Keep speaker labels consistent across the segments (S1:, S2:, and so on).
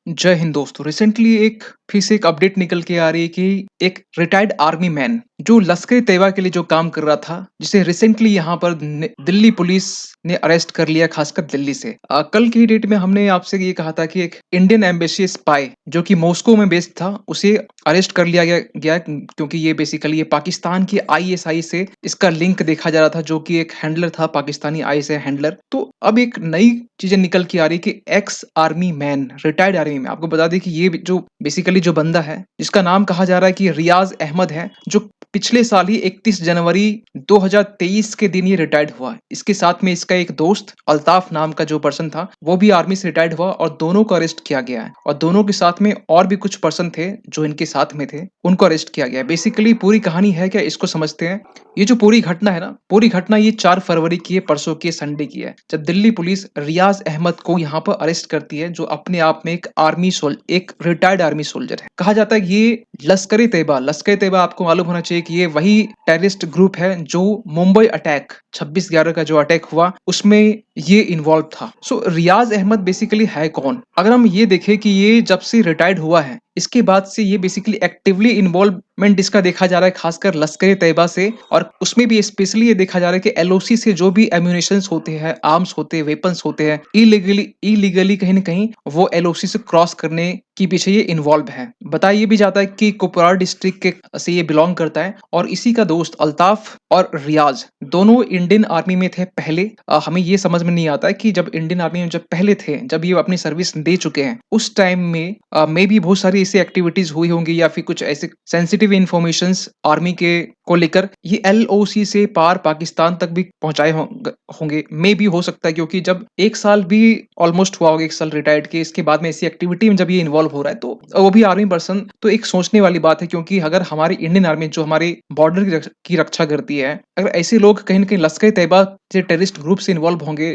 S1: जय हिंद दोस्तों। रिसेंटली एक फिर से एक अपडेट निकल के आ रही है कि एक रिटायर्ड आर्मी मैन जो लश्कर तैयबा के लिए जो काम कर रहा था, जिसे रिसेंटली यहाँ पर दिल्ली पुलिस ने अरेस्ट कर लिया, खासकर दिल्ली से। कल की डेट में हमने आपसे ये कहा था कि एक इंडियन एम्बेसी स्पाई जो कि मॉस्को में बेस्ड था, उसे अरेस्ट कर लिया गया क्योंकि ये बेसिकली ये पाकिस्तान की आईएसआई से इसका लिंक देखा जा रहा था, जो कि एक हैंडलर था, पाकिस्तानी आईएसआई हैंडलर। तो अब एक नई चीजें निकल के आ रही कि ex army man, retired army man, आपको बता दें कि ये जो बेसिकली जो बंदा है, जिसका नाम कहा जा रहा है कि रियाज अहमद है, जो पिछले साल ही 31 जनवरी 2023 के दिन ये रिटायर्ड हुआ। इसके साथ में इसका एक दोस्त अल्ताफ नाम का जो पर्सन था, वो भी आर्मी से रिटायर्ड हुआ और दोनों को अरेस्ट किया गया है। और दोनों के साथ में और भी कुछ पर्सन थे जो इनके साथ में थे, उनको अरेस्ट किया गया है। बेसिकली पूरी कहानी है क्या, इसको समझते हैं। ये जो पूरी घटना है ना, पूरी घटना ये 4 फरवरी की है, परसों की संडे की है, जब दिल्ली पुलिस रियाज अहमद को यहाँ पर अरेस्ट करती है, जो अपने आप में एक रिटायर्ड आर्मी सोल्जर है। कहा जाता है कि ये लश्कर तैयबा आपको मालूम होना चाहिए कि ये वही टेररिस्ट ग्रुप है जो मुंबई अटैक 26/11 का जो अटैक हुआ, उसमें ये इन्वॉल्व था। सो रियाज अहमद बेसिकली है कौन? अगर हम ये देखें कि ये जब से रिटायर्ड हुआ है, इसके बाद से ये बेसिकली एक्टिवली इन्वॉल्वमेंट इसका देखा जा रहा है, खासकर लश्कर तैयबा से। और उसमें भी स्पेशली ये देखा जा रहा है कि एलओसी से जो भी एम्यूनेशंस होते हैं, आर्म्स होते हैं, वेपन्स होते हैं, इलीगली कहीं ना कहीं वो एलओसी से क्रॉस करने के पीछे ये इन्वॉल्व है। बताया ये भी जाता है कि कुपवाड़ा डिस्ट्रिक्ट के से ये बिलोंग करता है। और इसी का दोस्त अल्ताफ और रियाज दोनों इंडियन आर्मी में थे पहले। हमें ये समझ में नहीं आता है कि जब इंडियन आर्मी में जब पहले थे, जब ये अपनी सर्विस दे चुके हैं, उस टाइम में मे भी बहुत सारी ऐसी एक्टिविटीज हुई होंगी या फिर कुछ ऐसे सेंसिटिव इंफॉर्मेशन आर्मी के को लेकर ये एलओसी से पार पाकिस्तान तक भी पहुंचाए होंगे। मे भी हो सकता है, क्योंकि जब एक साल भी ऑलमोस्ट हुआ होगा, एक साल रिटायर्ड के, इसके बाद में ऐसी एक्टिविटी में जब ये इन्वॉल्व हो रहा है, तो वो भी आर्मी पर्सन, तो एक सोचने वाली बात है। क्योंकि अगर हमारी इंडियन आर्मी जो हमारे बॉर्डर की रक्षा करती है, अगर ऐसे लोग कहीं ना कहीं लश्कर तैयबा से टेररिस्ट ग्रुप से इन्वॉल्व होंगे,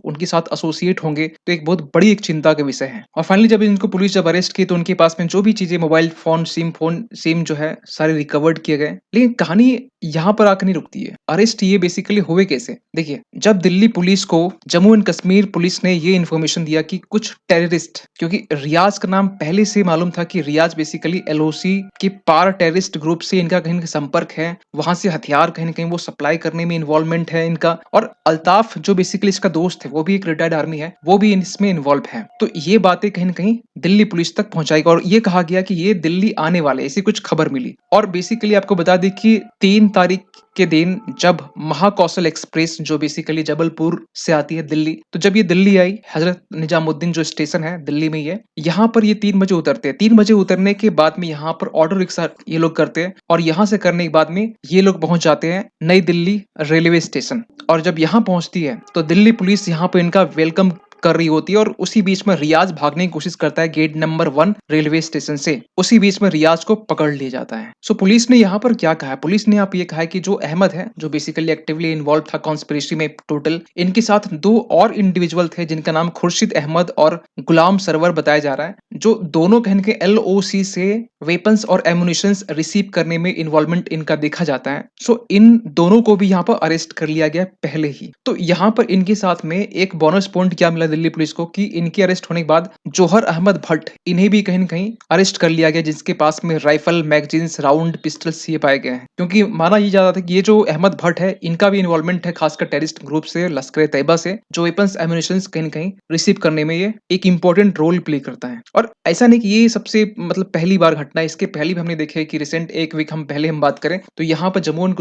S1: उनके साथ एसोसिएट होंगे, तो एक बहुत बड़ी एक चिंता का विषय है। और फाइनली जब इनको पुलिस जब अरेस्ट की, तो उनके पास में जो भी चीजें, मोबाइल फोन सिम जो है, सारे रिकवर्ड किए गए। लेकिन कहानी यहाँ पर आकर नहीं रुकती है। अरेस्ट ये बेसिकली हुए कैसे? देखिए, जब दिल्ली पुलिस को जम्मू एंड कश्मीर पुलिस ने ये इन्फॉर्मेशन दिया कि कुछ टेररिस्ट, क्योंकि रियाज का नाम पहले से मालूम था कि रियाज बेसिकली एलओसी के पार टेररिस्ट ग्रुप से इनका कहीं ना कहीं संपर्क है, वहां से हथियार कहीं ना कहीं वो सप्लाई करने में इन्वॉल्वमेंट है इनका। और अल्ताफ जो बेसिकली इसका दोस्त है, वो भी एक रिटायर्ड आर्मी है, वो भी इसमें इन्वॉल्व है। तो ये बातें कहीं ना कहीं दिल्ली पुलिस तक पहुंचाएगा और ये कहा गया कि ये दिल्ली आने वाले, ऐसी कुछ खबर मिली। और बेसिकली आपको बता दें कि 3 तारीख के दिन जब महाकौशल एक्सप्रेस जो बेसिकली जबलपुर से आती है दिल्ली, तो जब ये दिल्ली आई, हजरत निजामुद्दीन जो स्टेशन है दिल्ली में, ये यहाँ पर ये 3 बजे उतरते हैं। 3 बजे उतरने के बाद में यहाँ पर ऑटो रिक्शा ये लोग करते हैं, और यहाँ से करने के बाद में ये लोग पहुंच जाते हैं नई दिल्ली रेलवे स्टेशन। और जब यहाँ पहुंचती है, तो दिल्ली पुलिस यहाँ पर इनका वेलकम कर रही होती है। और उसी बीच में रियाज भागने की कोशिश करता है गेट नंबर 1 रेलवे स्टेशन से। उसी बीच में रियाज को पकड़ लिया जाता है। सो पुलिस ने यहाँ पर क्या कहा है? पुलिस ने यहाँ पे ये कहा है कि जो अहमद है, जो बेसिकली एक्टिवली इन्वॉल्व था कॉन्स्पिरेसी में, टोटल इनके साथ 2 और इंडिविजुअल थे, जिनका नाम खुर्शीद अहमद और गुलाम सरवर बताया जा रहा है, जो दोनों कहने के एलओसी से वेपन्स और एमुनिशंस रिसीव करने में इन्वॉल्वमेंट इनका देखा जाता है। सो इन दोनों को भी यहाँ पर अरेस्ट कर लिया गया पहले ही। तो यहाँ पर इनके साथ में एक बोनस पॉइंट क्या मिला दिल्ली पुलिस को, कि इनके अरेस्ट होने के बाद जौहर अहमद भट्ट, इन्हें भी कहीं न कहीं अरेस्ट कर लिया गया, जिसके पास में राइफल, मैगजीन्स, राउंड, पिस्टल्स ये पाए गए हैं। क्योंकि माना ये जाता था कि ये जो अहमद भट्ट है, इनका भी इन्वॉल्वमेंट है, खासकर टेररिस्ट ग्रुप से, लश्कर तैयबा से, जो वेपन्स एम्युनिशंस कहीं न कहीं रिसीव करने में ये एक इंपॉर्टेंट रोल प्ले करता है। और ऐसा नहीं कि ये सबसे मतलब पहली बार घटना है, इसके पहले भी हमने देखा है कि रिसेंट 1 वीक हम पहले हम बात करें, तो यहाँ पर जम्मू एंड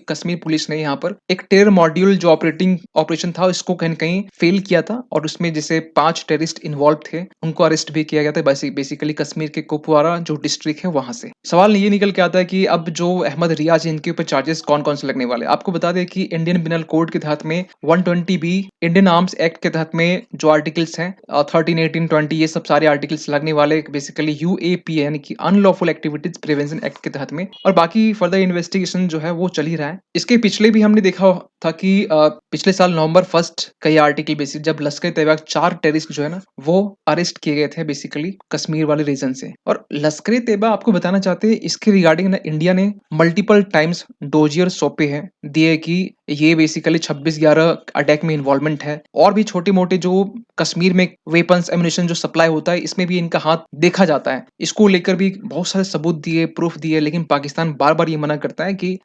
S1: कश्मीर पुलिस ने यहाँ पर एक टेरर मॉड्यूल जो ऑपरेशन था, इसको कहीं न कहीं फेल किया था। और उसमें जैसे 5 टेररिस्ट इन्वॉल्व थे, उनको अरेस्ट भी किया गया था, बेसिकली कश्मीर के कुपवाड़ा जो डिस्ट्रिक्ट है, वहां से। सवाल ये निकल के आता है कि अब जो अहमद रियाज है, इनके ऊपर चार्जेस कौन कौन से लगने वाले हैं। आपको बता दें कि इंडियन पिनल कोड के तहत में 120B, इंडियन आर्म्स एक्ट के तहत में जो आर्टिकल्स हैं 13, 18, 20, ये सब सारे आर्टिकल्स लगने वाले बेसिकली यूएपी यानी कि अनलॉफुल एक्टिविटीज प्रिवेंशन एक्ट के तहत में। और बाकी फर्दर इन्वेस्टिगेशन जो है वो चल ही रहा है। इसके पिछले भी हमने देखा था कि पिछले साल नवंबर 1 का ये आर्टिकल बेसिस जब लश्कर तैयबा 4 टेररिस्ट जो है ना, वो अरेस्ट किए गए थे बेसिकली कश्मीर वाले रीजन से। और लश्कर तैयबा आपको बताना चाहते हैं, इसके रिगार्डिंग ना इंडिया ने मल्टीपल टाइम्स डोजियर सौंपे हैं, दिए कि ये बेसिकली 26/11 अटैक में इन्वॉल्वमेंट है। और भी छोटे-मोटे जो कश्मीर में वेपन्स, एम्यूनिशन जो सप्लाई होता है, इसमें भी इनका हाथ देखा जाता है। इसको लेकर भी बहुत सारे सबूत दिए, प्रूफ दिए, लेकिन पाकिस्तान बार-बार ये मना करता है कि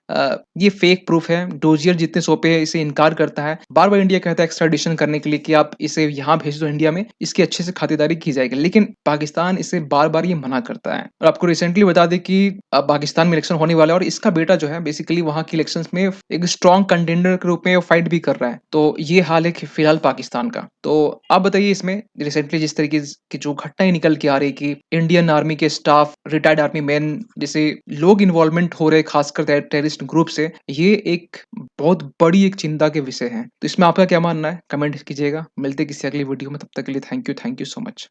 S1: ये फेक प्रूफ है। डोजियर जितने सौंपे हैं, इसे इनकार करता है। बार-बार इंडिया कहता है एक्स्ट्राडिशन करने के लिए कि आप इसे यहाँ भेज दो इंडिया में, इसकी अच्छे से खातिरदारी की जाएगी। लेकिन पाकिस्तान इसे बार-बार ये मना करता है। और आपको रिसेंटली बता दें कि पाकिस्तान में इलेक्शन होने वाला है और इसका बेटा जो है बेसिकली वहाँ के इलेक्शंस में एक स्ट्रॉन्ग कंटेंडर के रूप में फाइट भी कर रहा है। तो ये हाल है कि फिलहाल पाकिस्तान का। तो आप बताइए इसमें रिसेंटली जिस तरीके की जो घटनाएँ निकल के आ रही है कि इंडियन आर्मी के स्टाफ, रिटायर्ड आर्मी मैन जैसे लोग इन्वॉल्वमेंट हो रहे हैं खासकर टेररिस्ट ग्रुप से, ये एक बहुत बड़ी एक चिंता के विषय है। तो इसमें आपका क्या मानना है? कमेंट कीजिएगा। मिलते हैं किसी अगली वीडियो में, तब तक के लिए थैंक यू सो मच।